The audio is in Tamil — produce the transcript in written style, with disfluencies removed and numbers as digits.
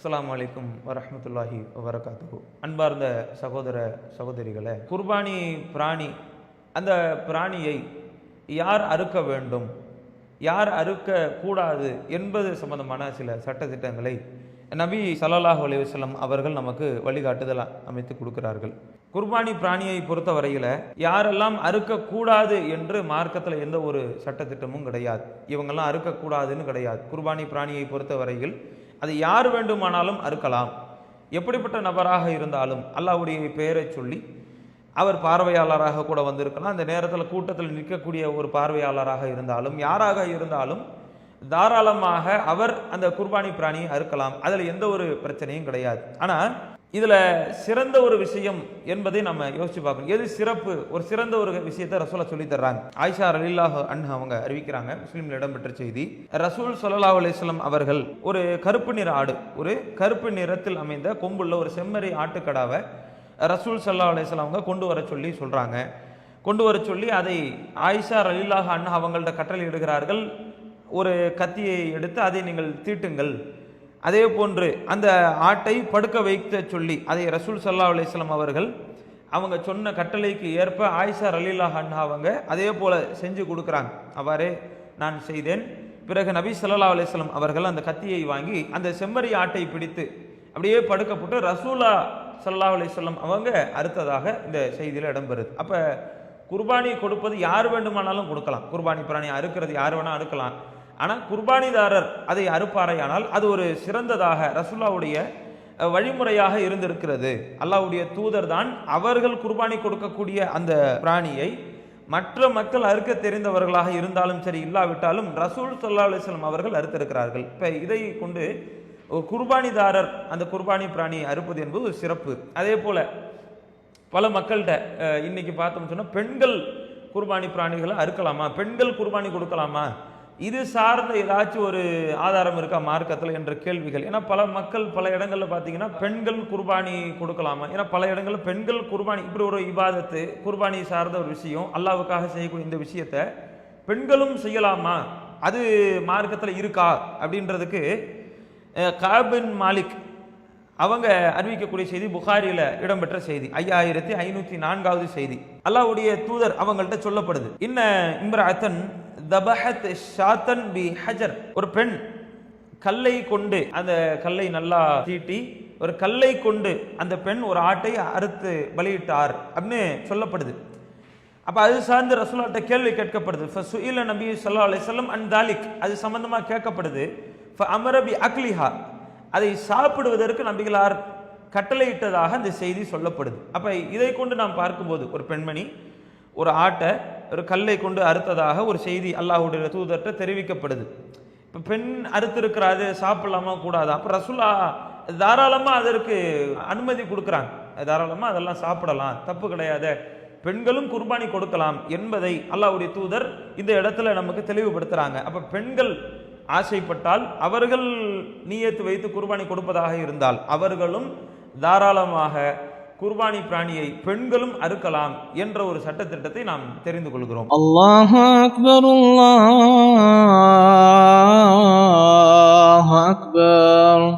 அஸ்ஸலாமு அலைக்கும் வரஹ்மத்துல்லாஹி வபரகாத்துஹு. அன்பார்ந்த சகோதர சகோதரிகளே, குர்பானி பிராணி, அந்த பிராணியை யார் அறுக்க வேண்டும், யார் அறுக்க கூடாது என்பது சம்பந்தமான சில சட்டத்திட்டங்களை நபி ஸல்லல்லாஹு அலைஹி வஸல்லம் அவர்கள் நமக்கு வழிகாட்டுதல் அமைத்து கொடுக்கிறார்கள். குர்பானி பிராணியை பொறுத்த வரையில் யாரெல்லாம் அறுக்கக்கூடாது என்று மார்க்கத்தில் எந்த ஒரு சட்டத்திட்டமும் கிடையாது. இவங்கெல்லாம் அறுக்கக்கூடாதுன்னு கிடையாது. குர்பானி பிராணியை பொறுத்த வரையில் அது யார் வேண்டுமானாலும் அறுக்கலாம். எப்படிப்பட்ட நபராக இருந்தாலும் அல்லாஹ்வுடைய பெயரை சொல்லி அவர் பார்வையாளராக கூட வந்திருக்கலாம். அந்த நேரத்தில் கூட்டத்தில் நிற்கக்கூடிய ஒரு பார்வையாளராக இருந்தாலும் யாராக இருந்தாலும் தாராளமாக அவர் அந்த குர்பானி பிராணியை அறுக்கலாம். அதில் எந்த ஒரு பிரச்சனையும் கிடையாது. ஆனால் இதில் சிறந்த ஒரு விஷயம் என்பதை நம்ம யோசிச்சு பார்க்கணும். எது சிறப்பு? ஒரு சிறந்த ஒரு விஷயத்தை ரசூலா சொல்லி தர்றாங்க. ஆயிஷா ரலியல்லாஹு அன்ஹா அவங்க அறிவிக்கிறாங்க, முஸ்லிம்ல இடம்பெற்ற செய்தி. ரசூல் ஸல்லல்லாஹு அலைஹி வஸல்லம் அவர்கள் ஒரு கருப்பு நிற ஆடு, ஒரு கருப்பு நிறத்தில் அமைந்த கொம்புள்ள ஒரு செம்மறி ஆட்டுக்கடாவை ரசூல் ஸல்லல்லாஹு அலைஹி வஸல்லம் அவங்க கொண்டு வர சொல்லி சொல்றாங்க. கொண்டு வர சொல்லி அதை ஆயிஷா ரலியல்லாஹு அன்ஹா அவங்கள்ட்ட கட்டளை இடுகிறார்கள். ஒரு கத்தியை எடுத்து அதை நீங்கள் தீட்டுங்கள். அதே போன்று அந்த ஆட்டை படுக்க வைக்க சொல்லி அதை ரசூல் ஸல்லல்லாஹு அலைஹி வஸல்லம் அவர்கள் அவங்க சொன்ன கட்டளைக்கு ஏற்ப ஆயிஷா ரலியல்லாஹு அன்ஹா அவங்க அதே போல செஞ்சு கொடுக்குறாங்க. அவ்வாறே நான் செய்தேன். பிறகு நபி ஸல்லல்லாஹு அலைஹி வஸல்லம் அவர்கள் அந்த கத்தியை வாங்கி அந்த செம்மறி ஆட்டை பிடித்து அப்படியே படுக்க போட்டு ரசூலா ஸல்லல்லாஹு அலைஹி வஸல்லம் அவங்க அறுத்ததாக இந்த செய்தியில் இடம்பெறுது. அப்போ குர்பானி கொடுப்பது யார் வேண்டுமானாலும் கொடுக்கலாம். குர்பானி பிராணி அறுக்கிறது யார் வேணால் அறுக்கலாம். ஆனால் குர்பானிதாரர் அதை அறுப்பாரையானால் அது ஒரு சிறந்ததாக ரசூலுல்லாஹ்வுடைய வழிமுறையாக இருந்திருக்கிறது. அல்லாஹ்வுடைய தூதர் தான் அவர்கள் குர்பானி கொடுக்கக்கூடிய அந்த பிராணியை மற்ற மக்கள் அறுக்க தெரிந்தவர்களாக இருந்தாலும் சரி இல்லாவிட்டாலும் ரசூல் ஸல்லல்லாஹு அலைஹி வஸல்லம் அவர்கள் அறுத்திருக்கிறார்கள். இப்போ இதை கொண்டு குர்பானிதாரர் அந்த குர்பானி பிராணியை அறுப்பது என்பது ஒரு சிறப்பு. அதே போல பல மக்கள்கிட்ட இன்னைக்கு பார்த்தோம்னு சொன்னால் பெண்கள் குர்பானி பிராணிகளை அறுக்கலாமா, பெண்கள் குர்பானி கொடுக்கலாமா, இது சார்ந்த ஏதாச்சும் ஒரு ஆதாரம் இருக்கா மார்க்கத்தில் என்ற கேள்விகள். ஏன்னா பல மக்கள் பல இடங்களில் பார்த்தீங்கன்னா பெண்கள் குர்பானி கொடுக்கலாமா, ஏன்னா பல இடங்களில் பெண்கள் குர்பானி இப்படி ஒரு இபாதத்து குர்பானி சார்ந்த ஒரு விஷயம் அல்லாஹ்வுக்காக செய்யக்கூடிய இந்த விஷயத்தை பெண்களும் செய்யலாமா, அது மார்க்கத்தில் இருக்கா அப்படின்றதுக்கு கஅப் பின் மாலிக் அவங்க அறிவிக்கக்கூடிய செய்தி புகாரியில் இடம்பெற்ற செய்தி, 5504வது செய்தி. அல்லாஹ்வுடைய தூதர் அவங்கள்ட்ட சொல்லப்படுது, இன்ன இம்ரஅத்தன் தபஹத் ஷாத்தன் பி ஹஜர், ஒரு பெண் கல்லை கொண்டு அந்த கல்லை நல்லா தீட்டி ஒரு கல்லை கொண்டு அந்த பெண் ஒரு ஆட்டை அறுத்து பலியிட்டார் அப்படின்னு சொல்லப்படுது. அப்ப அது சார்ந்து ரசூலுல்லாஹ்ட்ட கேள்வி கேட்கப்படுது. ஃபசுஇல நபி ஸல்லல்லாஹு அலைஹி வஸல்லம் அன் தாலிக், அது சம்பந்தமா கேட்கப்படுது. ஃபஅமர பி அக்லிஹா, அதை சாப்பிடுவதற்கு நபிகளார் கட்டளையிட்டதாக அந்த செய்தி சொல்லப்படுது. அப்ப இதை கொண்டு நாம் பார்க்கும்போது ஒரு பெண்மணி ஒரு ஆட்டை ஒரு கல்லை கொண்டு அறுத்ததாக ஒரு செய்தி அல்லாஹ்வுடைய தூதர்கிட்ட தெரிவிக்கப்படுது. இப்போ பெண் அறுத்திருக்கிறாரு, சாப்பிடலாமா கூடாதா? அப்போ ரசூலா தாராளமாக அதற்கு அனுமதி கொடுக்குறாங்க. தாராளமாக அதெல்லாம் சாப்பிடலாம், தப்பு கிடையாது, பெண்களும் குர்பானி கொடுக்கலாம் என்பதை அல்லாஹ்வுடைய தூதர் இந்த இடத்துல நமக்கு தெளிவுபடுத்துறாங்க. அப்போ பெண்கள் ஆசைப்பட்டால் அவர்கள் நியத்து வைத்து குர்பானி கொடுப்பதாக இருந்தால் அவர்களும் தாராளமாக குர்பானி பிராணியை பெண்களும் அறுக்கலாம் என்ற ஒரு சட்டத்திட்டத்தை நாம் தெரிந்து கொள்கிறோம். அல்லாஹு அக்பர், அல்லாஹு அக்பர்.